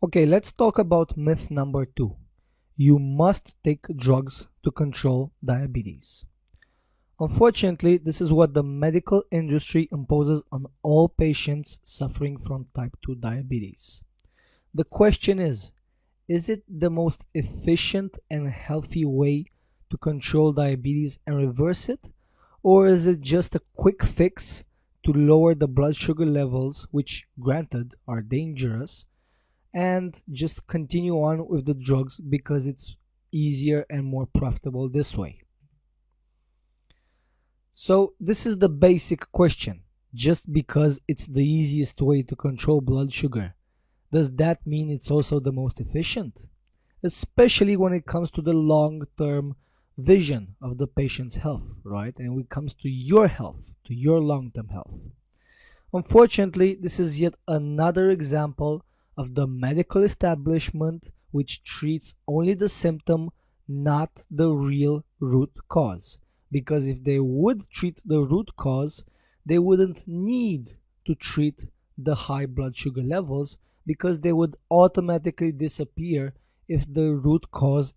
Okay, let's talk about myth number two. You must take drugs to control diabetes. Unfortunately, this is what the medical industry imposes on all patients suffering from type 2 diabetes. The question is it the most efficient and healthy way to control diabetes and reverse it? Or is it just a quick fix to lower the blood sugar levels, which, granted, are dangerous, and just continue on with the drugs because it's easier and more profitable this way? So, this is the basic question. Just because it's the easiest way to control blood sugar, does that mean it's also the most efficient? Especially when it comes to the long term vision of the patient's health, right? And when it comes to your health, to your long term health. Unfortunately, this is yet another example of the medical establishment which treats only the symptom, not the real root cause. Because if they would treat the root cause, they wouldn't need to treat the high blood sugar levels because they would automatically disappear if the root cause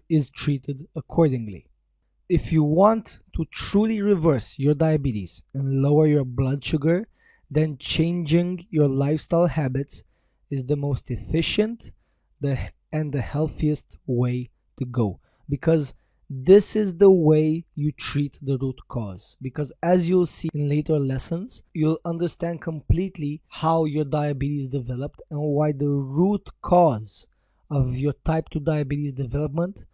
is treated accordingly. If you want to truly reverse your diabetes and lower your blood sugar, then changing your lifestyle habits is the most efficient and the healthiest way to go, because this is the way you treat the root cause. Because as you'll see in later lessons, you'll understand completely how your diabetes developed and why the root cause of your type 2 diabetes development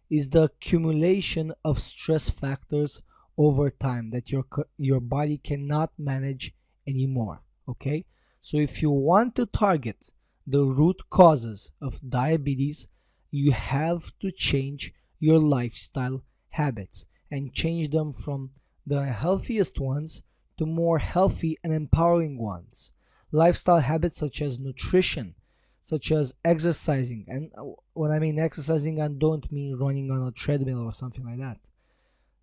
is the accumulation of stress factors over time that your body cannot manage anymore. Okay, so if you want to target the root causes of diabetes, you have to change your lifestyle habits and change them from the healthiest ones to more healthy and empowering ones. Lifestyle habits such as nutrition, such as exercising. And when I mean exercising, I don't mean running on a treadmill or something like that.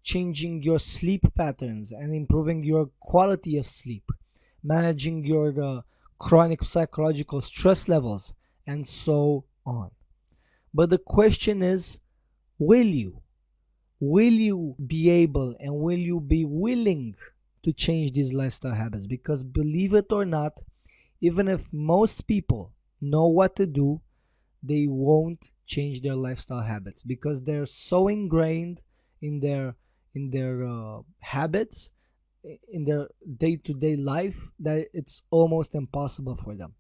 Changing your sleep patterns and improving your quality of sleep, managing your chronic psychological stress levels, and so on. But the question is, will you? Will you be able and will you be willing to change these lifestyle habits? Because believe it or not, even if most people know what to do, they won't change their lifestyle habits because they're so ingrained in their habits, in their day-to-day life, that it's almost impossible for them.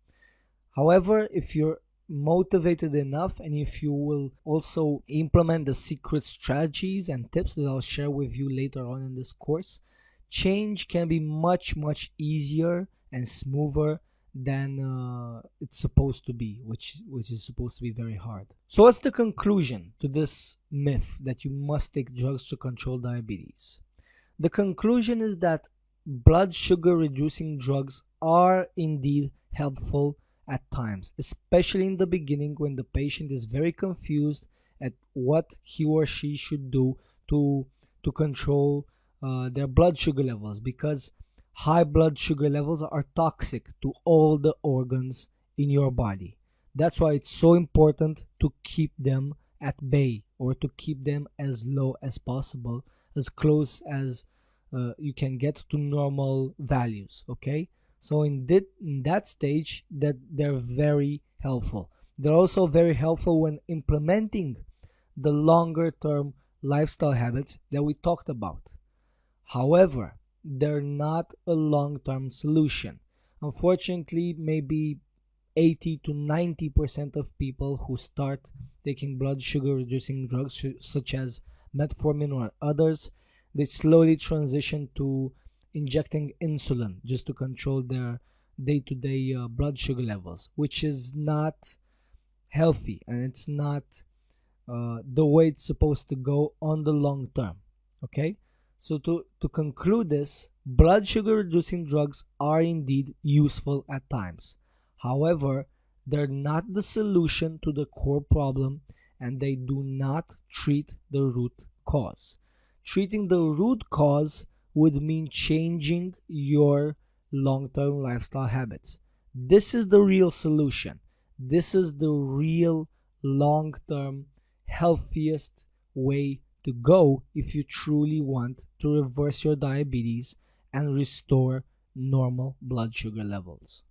However, if you're motivated enough and if you will also implement the secret strategies and tips that I'll share with you later on in this course, change can be much easier and smoother than it's supposed to be, which is supposed to be very hard. So what's the conclusion to this myth that you must take drugs to control diabetes? The conclusion is that blood sugar reducing drugs are indeed helpful at times, especially in the beginning when the patient is very confused at what he or she should do to control their blood sugar levels, because high blood sugar levels are toxic to all the organs in your body. That's why it's so important to keep them at bay, or to keep them as low as possible, as close as you can get to normal values. Okay, so in that stage, that they're very helpful. They're also very helpful when implementing the longer term lifestyle habits that we talked about. However, they're not a long term solution. Unfortunately, maybe 80 to 90% of people who start taking blood sugar reducing drugs such as metformin or others, they slowly transition to injecting insulin just to control their day-to-day blood sugar levels, which is not healthy, and it's not the way it's supposed to go on the long term. Okay, so to conclude this, blood sugar reducing drugs are indeed useful at times. However, they're not the solution to the core problem, and they do not treat the root cause. Treating the root cause would mean changing your long term lifestyle habits. This is the real solution. This is the real long-term healthiest way to go if you truly want to reverse your diabetes and restore normal blood sugar levels.